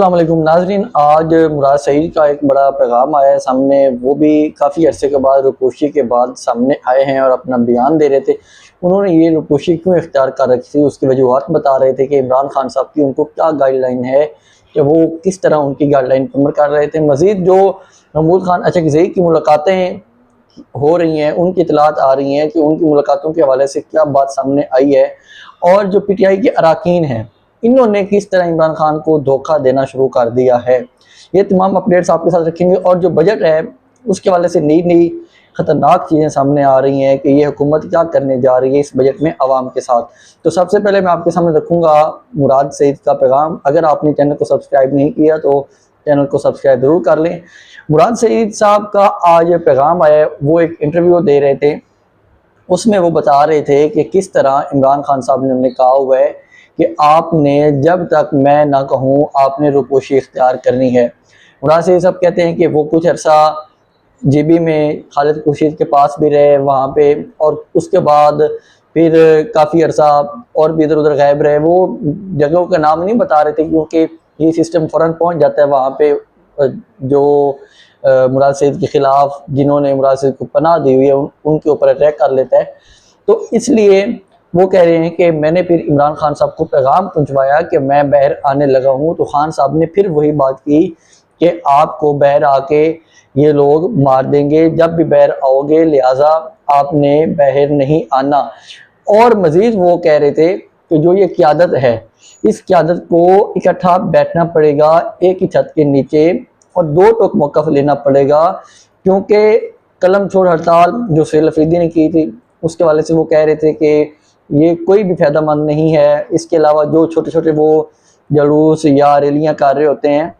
अस्सलाम वालेकुम नाजरीन। आज मुराद सईद का एक बड़ा पैगाम आया है सामने। वो भी काफ़ी अरसे के बाद रुपोशी के बाद सामने आए हैं और अपना बयान दे रहे थे। उन्होंने ये रुपोशी क्यों इख्तियार कर रखी थी उसकी वजूहत बता रहे थे कि इमरान खान साहब की उनको क्या गाइडलाइन है, कि वो किस तरह उनकी गाइडलाइन पर अमल कर रहे थे। मज़ीद जो महमूद खान अचकज़ई की मुलाकातें हो रही हैं, उनकी इतलात आ रही हैं कि उनकी मुलाकातों के हवाले से क्या बात सामने आई है, और जो PTI के अरकान हैं इन्होंने किस तरह इमरान खान को धोखा देना शुरू कर दिया है। ये तमाम अपडेट्स आपके साथ रखेंगे। और जो बजट है उसके हवाले से नई नई ख़तरनाक चीज़ें सामने आ रही हैं कि ये हुकूमत क्या करने जा रही है इस बजट में आवाम के साथ। तो सबसे पहले मैं आपके सामने रखूँगा मुराद सईद का पैगाम। अगर आपने चैनल को सब्सक्राइब नहीं किया तो चैनल को सब्सक्राइब ज़रूर कर लें। मुराद सईद साहब का आज पैगाम आया, वो एक इंटरव्यू दे रहे थे, उसमें वो बता रहे थे कि किस तरह इमरान खान साहब ने उन्हें कहा हुआ है कि आपने जब तक मैं ना कहूँ आपने रुपोशी इख्तियार करनी है। मुराद सईद साहब कहते हैं कि वो कुछ अर्सा GB में खालिद खुर्शीद के पास भी रहे वहाँ पे, और उसके बाद फिर काफ़ी अर्सा और भी इधर उधर गायब रहे। वो जगहों का नाम नहीं बता रहे थे क्योंकि ये सिस्टम फ़ौरन पहुँच जाता है वहाँ पे जो मुराद सईद के ख़िलाफ़ जिन्होंने मुराद सईद को पनाह दी हुई है उनके ऊपर अटैक कर लेता है। तो इसलिए वो कह रहे हैं कि मैंने फिर इमरान खान साहब को पैगाम पहुंचवाया कि मैं बाहर आने लगा हूं। तो खान साहब ने फिर वही बात की कि आपको बाहर आके ये लोग मार देंगे जब भी बाहर आओगे, लिहाजा आपने बाहर नहीं आना। और मज़ीद वो कह रहे थे कि जो ये क़यादत है इस क़यादत को इकट्ठा बैठना पड़ेगा एक ही छत के नीचे और दो टोक मौक़िफ़ लेना पड़ेगा, क्योंकि कलम छोड़ हड़ताल जो सुहेल अफरीदी ने की थी उसके वाले से वो कह रहे थे कि ये कोई भी फ़ायदेमंद नहीं है। इसके अलावा जो छोटे छोटे वो जलूस या रैलियाँ कर रहे होते हैं,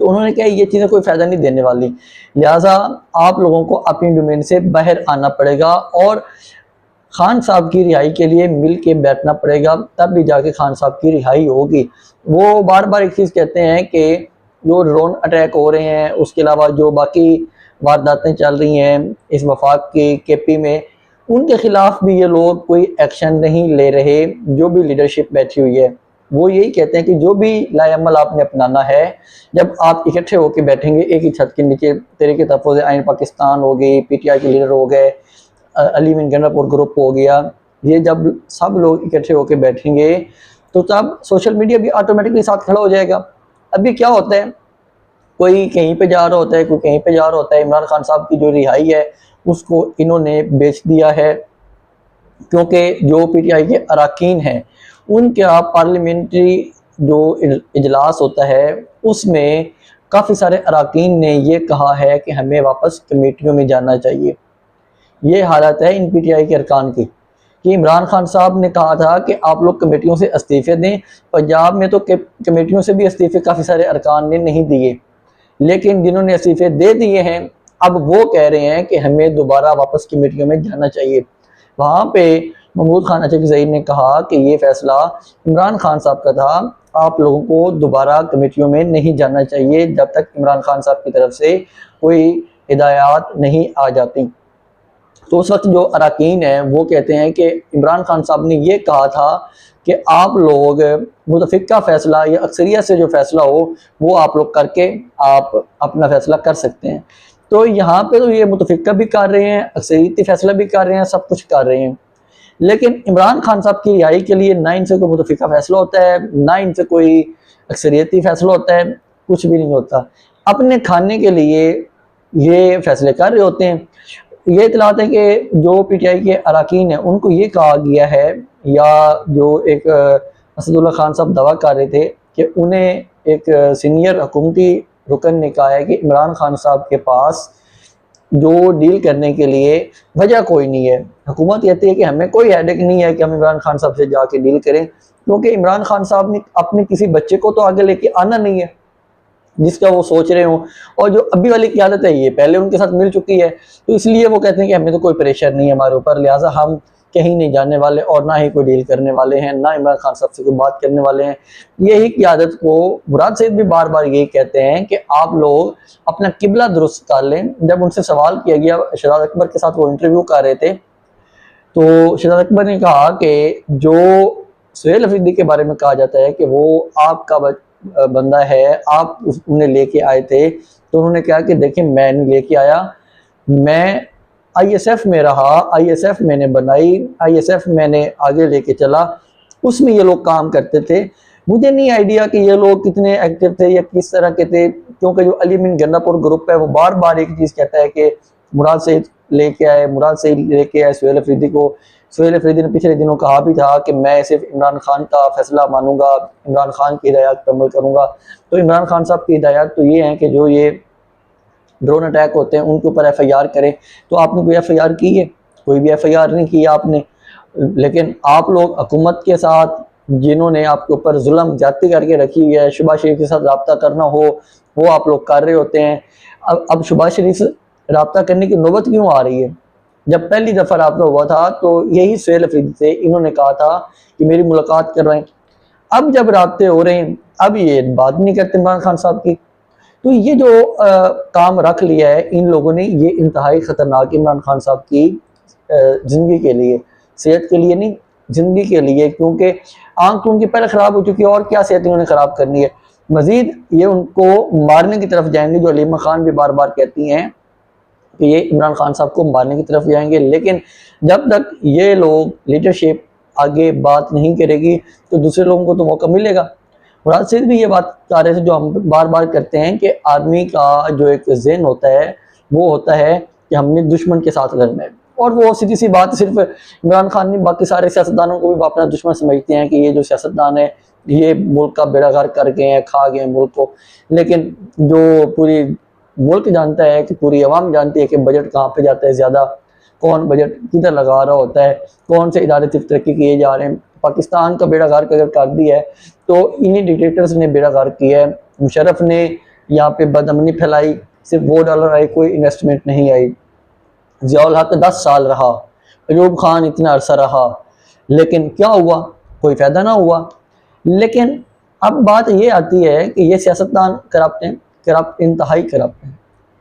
तो उन्होंने कहा ये चीज़ें कोई फ़ायदा नहीं देने वाली, लिहाजा आप लोगों को अपनी डोमेन से बाहर आना पड़ेगा और खान साहब की रिहाई के लिए मिल के बैठना पड़ेगा, तब भी जाके खान साहब की रिहाई होगी। वो बार बार एक चीज़ कहते हैं कि जो ड्रोन अटैक हो रहे हैं, उसके अलावा जो बाकी वारदातें चल रही हैं इस वफाक की KP में, उनके ख़िलाफ़ भी ये लोग कोई एक्शन नहीं ले रहे। जो भी लीडरशिप बैठी हुई है वो यही कहते हैं कि जो भी लाएअमल आपने अपनाना है, जब आप इकट्ठे होकर बैठेंगे एक ही छत के नीचे, तहरीक तहफ़्फ़ुज़ आइन पाकिस्तान हो गई, PTI के लीडर हो गए, अली बिन गंडापुर ग्रुप हो गया, ये जब सब लोग इकट्ठे होकर बैठेंगे तो तब सोशल मीडिया भी ऑटोमेटिकली साथ खड़ा हो जाएगा। अभी क्या होता है, कोई कहीं पे जा रहा होता है, कोई कहीं पे जा रहा होता है। इमरान खान साहब की जो रिहाई है उसको इन्होंने बेच दिया है, क्योंकि जो PTI के अरकान हैं उनका पार्लियामेंट्री जो इजलास होता है उसमें काफ़ी सारे अरकान ने ये कहा है कि हमें वापस कमेटियों में जाना चाहिए। ये हालत है इन PTI के अरकान की कि इमरान खान साहब ने कहा था कि आप लोग कमेटियों से इस्तीफ़े दें। पंजाब में तो कमेटियों से भी इस्तीफ़े काफ़ी सारे अरकान ने नहीं दिए, लेकिन जिन्होंने इस्तीफ़े दे दिए हैं अब वो कह रहे हैं कि हमें दोबारा वापस कमेटियों में जाना चाहिए। वहाँ पे महमूद खान अचकज़ई ने कहा कि ये फ़ैसला इमरान खान साहब का था, आप लोगों को दोबारा कमेटियों में नहीं जाना चाहिए जब तक इमरान खान साहब की तरफ से कोई हिदायत नहीं आ जाती। तो उस वक्त जो अरकान हैं वो कहते हैं कि इमरान खान साहब ने ये कहा था कि आप लोग मुतफ़िक़ा फ़ैसला या अक्सरियत से जो फ़ैसला हो वो आप लोग करके आप अपना फ़ैसला कर सकते हैं। तो यहाँ पे तो ये मुतफ़िक़ा भी कर रहे हैं, अक्सरियती फ़ैसला भी कर रहे हैं, सब कुछ कर रहे हैं, लेकिन इमरान खान साहब की रिहाई के लिए ना इनसे कोई मुतफ़िक़ा फ़ैसला होता है, ना इनसे कोई अक्सरियती फ़ैसला होता है, कुछ भी नहीं होता। अपने खाने के लिए ये फ़ैसले कर रहे होते हैं। ये इतलात है कि जो PTI के अरकान हैं उनको ये कहा गया है, या जो एक असदुल्ला खान साहब दावा कर रहे थे कि उन्हें एक सीनियर हुकूमती रुकन ने कहा है कि इमरान खान साहब के पास जो डील करने के लिए वजह कोई नहीं है। हुकूमत कहती है कि हमें कोई हेडेक नहीं है कि हम इमरान खान साहब से जाके डील करें, क्योंकि इमरान खान साहब ने अपने किसी बच्चे को तो आगे लेके आना नहीं है जिसका वो सोच रहे हों, और जो अभी वाली क़यादत है ये पहले उनके साथ मिल चुकी है, तो इसलिए वो कहते हैं कि हमें तो कोई प्रेशर नहीं है हमारे ऊपर, लिहाजा हम कहीं नहीं जाने वाले और ना ही कोई डील करने वाले हैं, ना इमरान खान साहब से कोई बात करने वाले हैं। यही क़यादत को मुराद सईद भी बार बार यही कहते हैं कि आप लोग अपना किबला दुरुस्त कर लें। जब उनसे सवाल किया गया, शहजाद अकबर के साथ वो इंटरव्यू कर रहे थे, तो शहजाद अकबर ने कहा कि जो सुहेल अफरीदी के बारे में कहा जाता है कि वो आपका बंदा है, आप उन्हें लेके आए थे। तो उन्होंने कहा कि देखिए मैं नहीं लेके आया, मैं आईएसएफ में रहा, आईएसएफ मैंने बनाई, आईएसएफ मैंने आगे लेके चला, उसमें ये लोग काम करते थे। मुझे नहीं आइडिया कि ये लोग कितने एक्टिव थे या किस तरह के थे, क्योंकि जो अली मिन गन्नापुर ग्रुप है वो बार बार एक चीज़ कहता है कि मुराद सईद लेके आए, मुराद सईद लेके आए सुहेल अफरीदी को। सुहेल अफरीदी ने पिछले दिनों कहा भी था कि मैं सिर्फ इमरान खान का फैसला मानूंगा, इमरान खान की हिदायत पर अमल करूंगा। तो इमरान खान साहब की हिदायत तो ये है कि जो ये ड्रोन अटैक होते हैं उनके ऊपर एफआईआर करें। तो आपने कोई एफआईआर की है? कोई भी एफआईआर नहीं की आपने। लेकिन आप लोग हुकूमत के साथ जिन्होंने आपके ऊपर जुल्म ज्यादती करके रखी हुई है, शहबाज शरीफ के साथ रब्ता करना हो वो आप लोग कर रहे होते हैं। अब शहबाज शरीफ से रब्ता करने की नौबत क्यों आ रही है? जब पहली दफ़ा रब्ता हुआ था तो यही सुहेल अफरीदी से इन्होंने कहा था कि मेरी मुलाकात कर रहे हैं। अब जब रब्ते हो रहे हैं अब ये बात नहीं करते इमरान खान साहब की। तो ये जो काम रख लिया है इन लोगों ने, ये इंतहाई ख़तरनाक इमरान खान साहब की ज़िंदगी के लिए, सेहत के लिए नहीं, ज़िंदगी के लिए। क्योंकि आंख तो उनकी पहले ख़राब हो चुकी है और क्या सेहत इन्होंने ख़राब करनी है। मज़ीद ये उनको मारने की तरफ जाएंगे, जो अलीमा खान भी बार बार कहती हैं कि ये इमरान खान साहब को मारने की तरफ जाएंगे। लेकिन जब तक ये लोग लीडरशिप आगे बात नहीं करेगी तो दूसरे लोगों को तो मौका मिलेगा। मुराद सईद भी ये बात कर रहे थे जो हम बार बार करते हैं कि आदमी का जो एक ज़हन होता है वो होता है कि हमने दुश्मन के साथ लड़ना है। और वो सीधी सी बात सिर्फ इमरान खान नहीं, बाकी सारे सियासतदानों को भी अपना दुश्मन समझते हैं कि ये जो सियासतदान है ये मुल्क का बेड़ा गर्क कर गए हैं, खा गए हैं मुल्क को। लेकिन जो पूरी मुल्क जानता है कि पूरी अवाम जानती है कि बजट कहाँ पे जाता है ज़्यादा, कौन बजट किधर लगा रहा होता है, कौन से इदारे तरक्की किए जा रहे हैं। पाकिस्तान का बेड़ा गर्क अगर कर दिया है तो इन्हीं डिक्टेटर्स ने बेड़ा गर्क किया है। मुशर्रफ ने यहाँ पे बदअमनी फैलाई, सिर्फ $2 आए, कोई इन्वेस्टमेंट नहीं आई। ज़ियाउल हक 10 साल रहा, अयूब खान इतना अरसा रहा, लेकिन क्या हुआ? कोई फ़ायदा ना हुआ। लेकिन अब बात ये आती है कि ये सियासतदान करप्ट हैं, करप्ट, इंतहाई करप्ट हैं।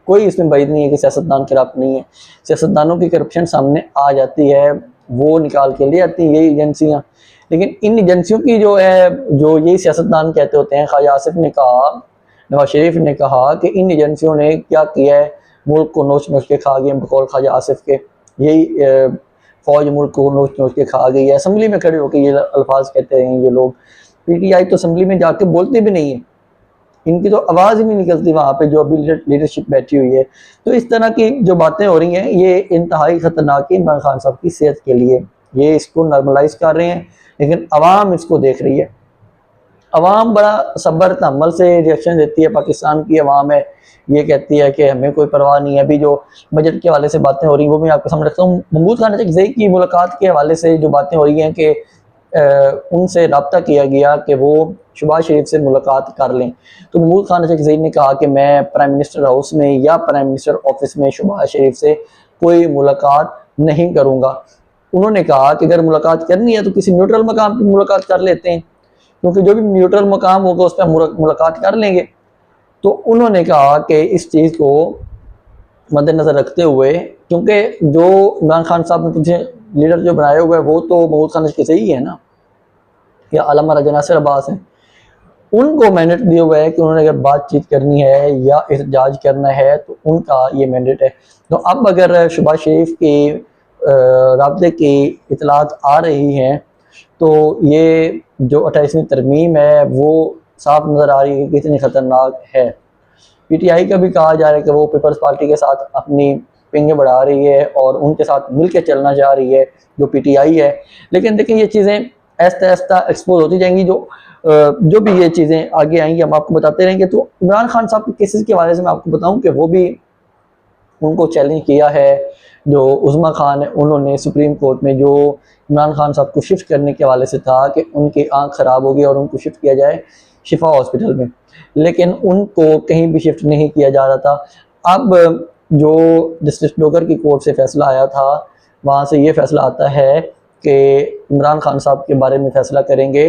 कोई इसमें बैद नहीं है कि सियासतदान करप्ट नहीं है। सियासतदानों की करप्शन सामने आ जाती है, वो निकाल के ले आती हैं यही एजेंसियाँ। लेकिन इन एजेंसियों की जो है, जो यही सियासतदान कहते होते हैं, ख्वाजा आसिफ ने कहा, नवाज शरीफ ने कहा कि इन एजेंसियों ने क्या किया है, मुल्क को नोच नोच के खा गए बकौल ख्वाजा आसिफ के। यही फ़ौज मुल्क को नोच नोच के खा गई है। असम्बली में खड़े होकर ये अल्फाज कहते हैं ये लोग। पीटीआई तो असम्बली में जाके बोलते भी नहीं है, इनकी तो आवाज़ ही नहीं निकलती वहाँ पे जो अभी लीडरशिप बैठी हुई है। तो इस तरह की जो बातें हो रही हैं ये इंतहाई ख़तरनाक है इमरान खान साहब की सेहत के लिए। ये इसको नॉर्मलाइज कर रहे हैं लेकिन अवाम इसको देख रही है। अवाम बड़ा सब्र तहम्मुल से रिएक्शन देती है। पाकिस्तान की अवाम है, ये कहती है कि हमें कोई परवाह नहीं है। अभी जो बजट के हवाले से बातें हो रही हैं वो मैं आपको सामने रखता हूँ। महमूद खान अजहर की मुलाकात के हवाले से जो बातें हो रही हैं कि उनसे रब्ता किया गया कि वो शहबाज शरीफ से मुलाकात कर लें। तो महमूद खान अजहर ने कहा कि मैं प्राइम मिनिस्टर हाउस में या प्राइम मिनिस्टर ऑफिस में शहबाज शरीफ से कोई मुलाकात नहीं करूँगा। उन्होंने कहा कि अगर मुलाकात करनी है तो किसी न्यूट्रल मकाम पर मुलाकात कर लेते हैं, क्योंकि जो भी न्यूट्रल मकाम होगा उस पर मुलाकात कर लेंगे। तो उन्होंने कहा कि इस चीज़ को मद्देनज़र रखते हुए, क्योंकि जो इमरान खान साहब ने तुझे लीडर जो बनाया हुआ है वो तो महमूद खान के सही है ना, या अल्लामा राजा नासिर अब्बास हैं, उनको मैंडेट दिया हुआ है कि उन्होंने अगर बातचीत करनी है या एहतजाज करना है तो उनका ये मैंडेट है। तो अब अगर शहबाज शरीफ के राब्ते की इतलात आ रही हैं तो ये जो 28वीं तरमीम है वो साफ नज़र आ रही है कि कितनी ख़तरनाक है। पीटीआई का भी कहा जा रहा है कि वो पीपल्स पार्टी के साथ अपनी पिंगे बढ़ा रही है और उनके साथ मिल के चलना चाह रही है जो पीटीआई है। लेकिन देखिए ये चीज़ें आहिस्ता आहिस्ता एक्सपोज होती जाएंगी। जो भी ये चीज़ें आगे आएंगी हम आपको बताते रहेंगे। तो इमरान खान साहब के केसेस के हवाले से मैं आपको बताऊं कि वो भी उनको चैलेंज किया है। जो उज़मा खान है उन्होंने सुप्रीम कोर्ट में जो इमरान खान साहब को शिफ्ट करने के हवाले से था कि उनकी आंख ख़राब होगी और उनको शिफ्ट किया जाए शिफा हॉस्पिटल में, लेकिन उनको कहीं भी शिफ्ट नहीं किया जा रहा था। अब जो जस्टिस डोगर की कोर्ट से फैसला आया था वहाँ से ये फैसला आता है कि इमरान खान साहब के बारे में फ़ैसला करेंगे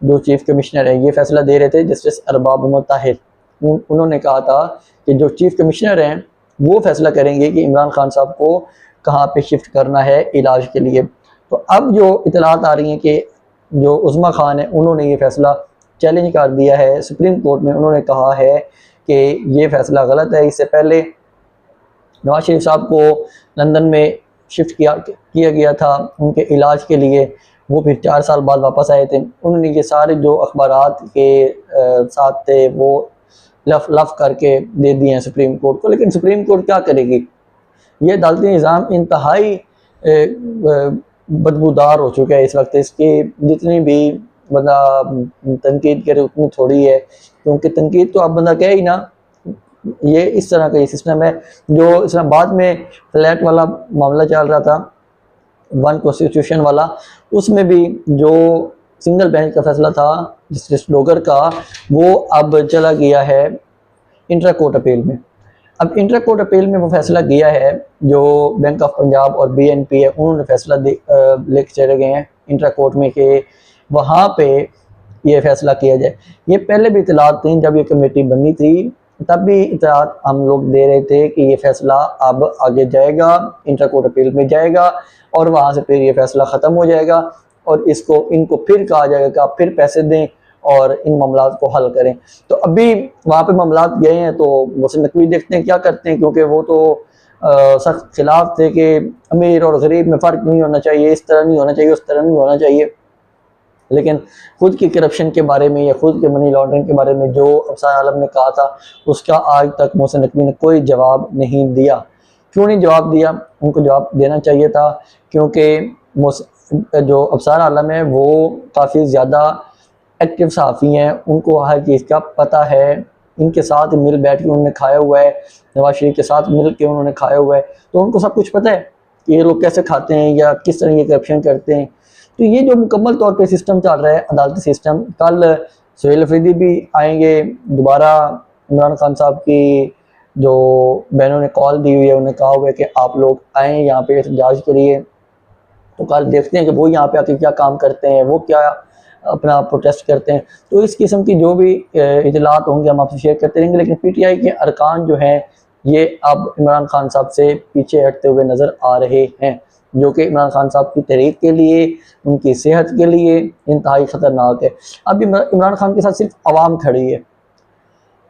जो चीफ़ कमिश्नर है। ये फैसला दे रहे थे जस्टिस अरबाब मोहम्मद ताहिर। उन्होंने कहा था कि जो चीफ़ कमिश्नर हैं वो फैसला करेंगे कि इमरान खान साहब को कहाँ पे शिफ्ट करना है इलाज के लिए। तो अब जो इतलात आ रही हैं कि जो उज़मा खान है उन्होंने ये फैसला चैलेंज कर दिया है सुप्रीम कोर्ट में। उन्होंने कहा है कि ये फैसला गलत है। इससे पहले नवाज शरीफ साहब को लंदन में शिफ्ट किया गया था उनके इलाज के लिए, वो फिर 4 साल बाद वापस आए थे। उन्होंने ये सारे जो अखबारात के साथ थे वो लफ करके दे दिए हैं सुप्रीम कोर्ट को। लेकिन सुप्रीम कोर्ट क्या करेगी? ये अदालती निज़ाम इंतहाई बदबूदार हो चुका है इस वक्त। इसकी जितनी भी बंदा तनकीद करे उतनी थोड़ी है, क्योंकि तनकीद तो आप बंदा कहे ही ना। ये इस तरह का ये सिस्टम है। जो इस्लामाबाद में फ्लैट वाला मामला चल रहा था, वन कॉन्स्टिट्यूशन वाला, उसमें भी जो सिंगल बेंच का फैसला था जस्टिस डोगर का, वो अब चला गया है इंट्रा कोर्ट अपील में। अब इंट्रा कोर्ट अपील में वो फैसला किया है जो बैंक ऑफ पंजाब और BNP है, उन्होंने फैसला लेके चले गए हैं इंट्रा कोर्ट में कि वहाँ पे ये फैसला किया जाए। ये पहले भी इतलात थी, जब ये कमेटी बनी थी तब भी इतलात हम लोग दे रहे थे कि ये फैसला अब आगे जाएगा, इंट्रा कोर्ट अपील में जाएगा और वहाँ से फिर ये फैसला ख़त्म हो जाएगा और इनको फिर कहा जाएगा कि आप फिर पैसे दें और इन मामला को हल करें। तो अभी वहाँ पे मामला गए हैं तो मोहसिन नकवी देखते हैं क्या करते हैं, क्योंकि वो तो सख्त खिलाफ थे कि अमीर और गरीब में फ़र्क नहीं होना चाहिए, इस तरह नहीं होना चाहिए, उस तरह नहीं होना चाहिए। लेकिन खुद की करप्शन के बारे में या खुद के मनी लॉन्ड्रिंग के बारे में जो अफसार आलम ने कहा था, उसका आज तक मोहसिन नकवी ने कोई जवाब नहीं दिया। क्यों नहीं जवाब दिया? उनको जवाब देना चाहिए था, क्योंकि जो अफसार आलम है वो काफ़ी ज़्यादा एक्टिव सहाफ़ी हैं, उनको हर चीज़ का पता है। इनके साथ मिल बैठ के उन्होंने खाया हुआ है, नवाज शरीफ के साथ मिल के उन्होंने खाया हुआ है, तो उनको सब कुछ पता है कि ये लोग कैसे खाते हैं या किस तरह ये करप्शन करते हैं। तो ये जो मुकम्मल तौर पे सिस्टम चल रहा है अदालती सिस्टम, कल सुहेल अफरीदी भी आएंगे दोबारा। इमरान खान साहब की जो बहनों ने कॉल दी हुई है, उन्हें कहा हुआ है कि आप लोग आएँ यहाँ पे एहतजाज करिए। तो कल देखते हैं कि वो यहाँ पे आके क्या काम करते हैं, वो क्या अपना प्रोटेस्ट करते हैं। तो इस किस्म की जो भी इतलात होंगे हम आपसे शेयर करते रहेंगे। लेकिन PTI के अरकान जो हैं ये अब इमरान खान साहब से पीछे हटते हुए नज़र आ रहे हैं, जो कि इमरान खान साहब की तहरीक के लिए, उनकी सेहत के लिए इंतहाई ख़तरनाक है। अब इमरान खान के साथ सिर्फ आवाम खड़ी है।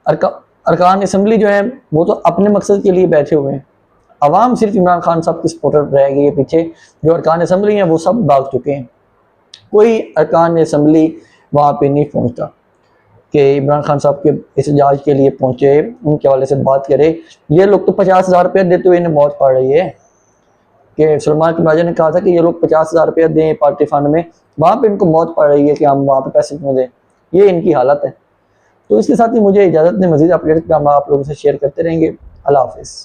अरकान असम्बली जो है वो तो अपने मकसद के लिए बैठे हुए हैं, आवाम सिर्फ इमरान खान साहब की सपोर्टर रह गई है पीछे। जो अरकान असम्बली हैं वो सब भाग चुके हैं, कोई अरकान असम्बली वहाँ पे नहीं पहुँचता कि इमरान खान साहब के एहतजाज के लिए पहुँचे, उनके हवाले से बात करे। ये लोग तो 50,000 रुपये देते हुए इन्हें मौत पड़ रही है कि सलमान के राजा ने कहा था कि ये लोग 50,000 रुपये दें पार्टी फंड में, वहाँ पे इनको मौत पड़ रही है कि हम वहाँ पे पैसे क्यों दें। ये इनकी हालत है। तो इसके साथ ही मुझे इजाज़त दें, मज़ीद अपडेट हम आप लोगों से शेयर करते रहेंगे। अल्लाह हाफ़िज़।